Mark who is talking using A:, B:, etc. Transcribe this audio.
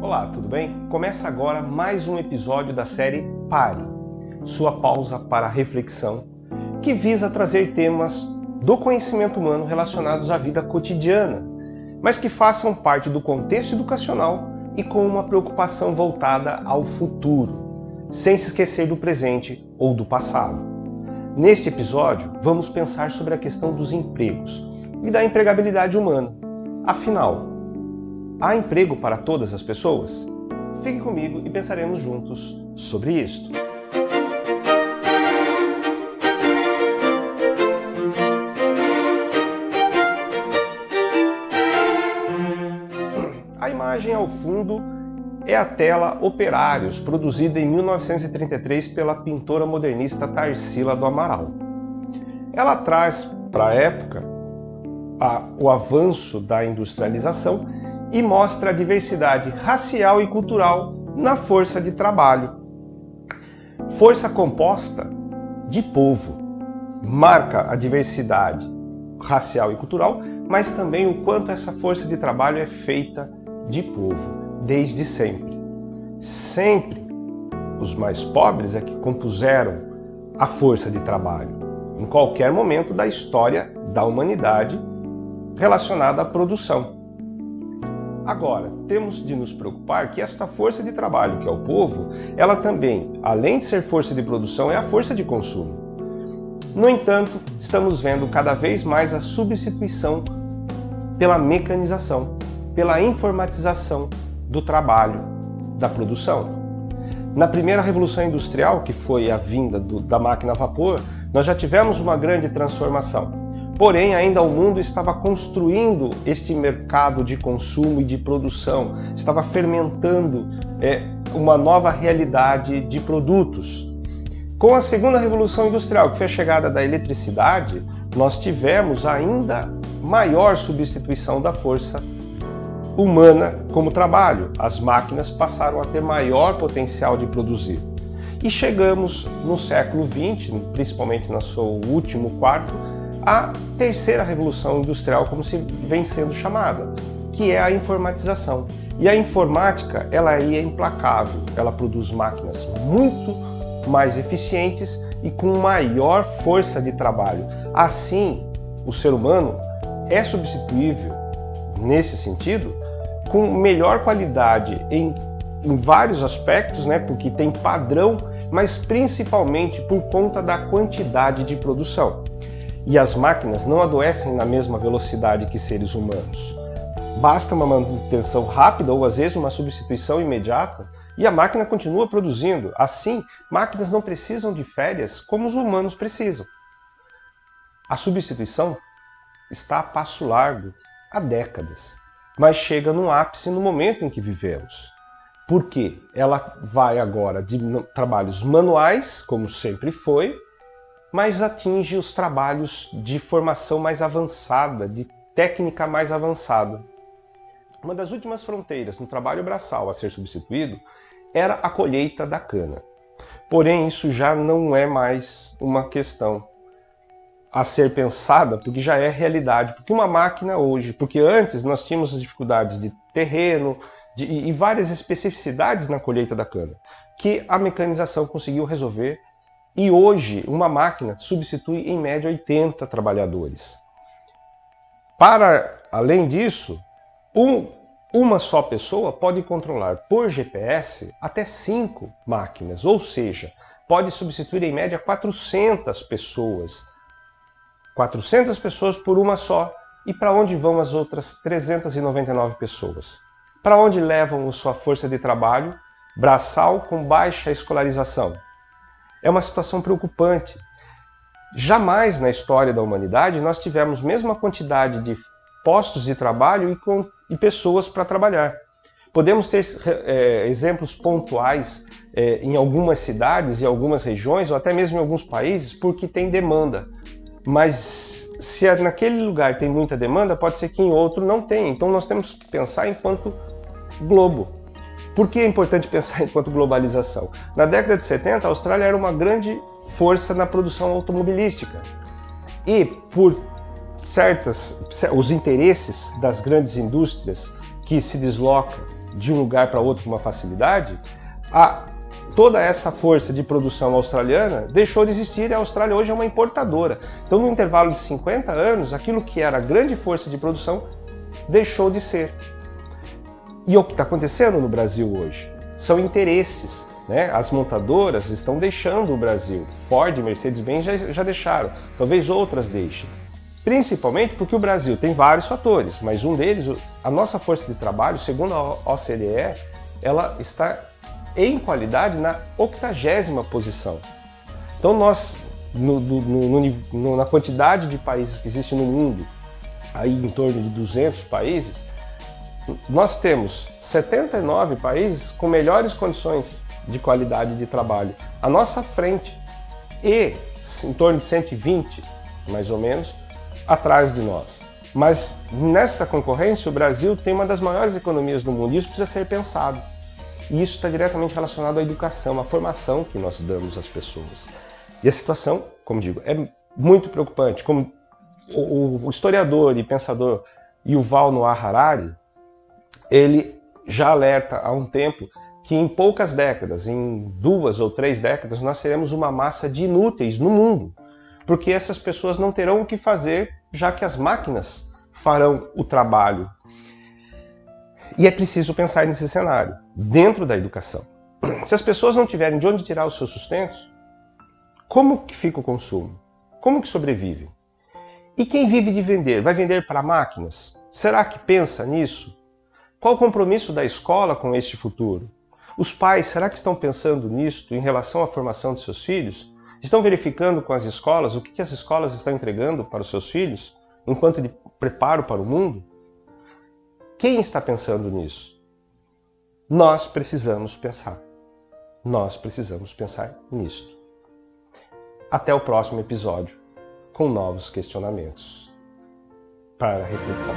A: Olá, tudo bem? Começa agora mais um episódio da série Pare, sua pausa para reflexão, que visa trazer temas do conhecimento humano relacionados à vida cotidiana, mas que façam parte do contexto educacional e com uma preocupação voltada ao futuro, sem se esquecer do presente ou do passado. Neste episódio, vamos pensar sobre a questão dos empregos e da empregabilidade humana. Afinal, há emprego para todas as pessoas? Fique comigo e pensaremos juntos sobre isto. A imagem ao fundo é a tela Operários, produzida em 1933 pela pintora modernista Tarsila do Amaral. Ela traz para a época o avanço da industrialização e mostra a diversidade racial e cultural na força de trabalho. Força composta de povo. Marca a diversidade racial e cultural, mas também o quanto essa força de trabalho é feita de povo, desde sempre. Sempre os mais pobres é que compuseram a força de trabalho, em qualquer momento da história da humanidade relacionada à produção. Agora, temos de nos preocupar que esta força de trabalho, que é o povo, ela também, além de ser força de produção, é a força de consumo. No entanto, estamos vendo cada vez mais a substituição pela mecanização, pela informatização do trabalho, da produção. Na primeira revolução industrial, que foi a vinda da máquina a vapor, nós já tivemos uma grande transformação. Porém, ainda o mundo estava construindo este mercado de consumo e de produção, estava fermentando uma nova realidade de produtos. Com a segunda revolução industrial, que foi a chegada da eletricidade, nós tivemos ainda maior substituição da força humana como trabalho. As máquinas passaram a ter maior potencial de produzir. E chegamos no século XX, principalmente no seu último quarto, a terceira revolução industrial, como se vem sendo chamada, que é a informatização. E a informática, ela aí é implacável, ela produz máquinas muito mais eficientes e com maior força de trabalho. Assim, o ser humano é substituível, nesse sentido, com melhor qualidade em vários aspectos, né, porque tem padrão, mas principalmente por conta da quantidade de produção. E as máquinas não adoecem na mesma velocidade que seres humanos. Basta uma manutenção rápida ou às vezes uma substituição imediata e a máquina continua produzindo. Assim, máquinas não precisam de férias como os humanos precisam. A substituição está a passo largo há décadas, mas chega no ápice no momento em que vivemos. Porque ela vai agora de trabalhos manuais, como sempre foi, mas atinge os trabalhos de formação mais avançada, de técnica mais avançada. Uma das últimas fronteiras no trabalho braçal a ser substituído era a colheita da cana. Porém, isso já não é mais uma questão a ser pensada, porque já é realidade. Porque uma máquina hoje, porque antes nós tínhamos as dificuldades de terreno e várias especificidades na colheita da cana, que a mecanização conseguiu resolver. E hoje, uma máquina substitui em média 80 trabalhadores. Para além disso, uma só pessoa pode controlar por GPS até 5 máquinas, ou seja, pode substituir em média 400 pessoas. 400 pessoas por uma só. E para onde vão as outras 399 pessoas? Para onde levam a sua força de trabalho braçal com baixa escolarização? É uma situação preocupante. Jamais na história da humanidade nós tivemos a mesma quantidade de postos de trabalho e pessoas para trabalhar. Podemos ter exemplos pontuais em algumas cidades, em algumas regiões, ou até mesmo em alguns países, porque tem demanda. Mas se naquele lugar tem muita demanda, pode ser que em outro não tenha. Então nós temos que pensar enquanto globo. Por que é importante pensar enquanto globalização? Na década de 70, a Austrália era uma grande força na produção automobilística. E por os interesses das grandes indústrias que se deslocam de um lugar para outro com uma facilidade, toda essa força de produção australiana deixou de existir e a Austrália hoje é uma importadora. Então, no intervalo de 50 anos, aquilo que era a grande força de produção deixou de ser. E o que está acontecendo no Brasil hoje são interesses, né? As montadoras estão deixando o Brasil. Ford e Mercedes-Benz já deixaram, talvez outras deixem. Principalmente porque o Brasil tem vários fatores, mas um deles, a nossa força de trabalho, segundo a OCDE, ela está em qualidade na 80ª posição. Então nós, na quantidade de países que existe no mundo, aí em torno de 200 países, nós temos 79 países com melhores condições de qualidade de trabalho à nossa frente e em torno de 120, mais ou menos, atrás de nós. Mas nesta concorrência o Brasil tem uma das maiores economias do mundo e isso precisa ser pensado. E isso está diretamente relacionado à educação, à formação que nós damos às pessoas. E a situação, como digo, é muito preocupante. Como o historiador e pensador Yuval Noah Harari, ele já alerta há um tempo que em poucas décadas, em 2 ou 3 décadas, nós seremos uma massa de inúteis no mundo, porque essas pessoas não terão o que fazer, já que as máquinas farão o trabalho. E é preciso pensar nesse cenário, dentro da educação. Se as pessoas não tiverem de onde tirar os seus sustentos, como que fica o consumo? Como que sobrevivem? E quem vive de vender? Vai vender para máquinas? Será que pensa nisso? Qual o compromisso da escola com este futuro? Os pais, será que estão pensando nisto em relação à formação de seus filhos? Estão verificando com as escolas o que as escolas estão entregando para os seus filhos, enquanto de preparo para o mundo? Quem está pensando nisso? Nós precisamos pensar. Nós precisamos pensar nisto. Até o próximo episódio, com novos questionamentos para reflexão.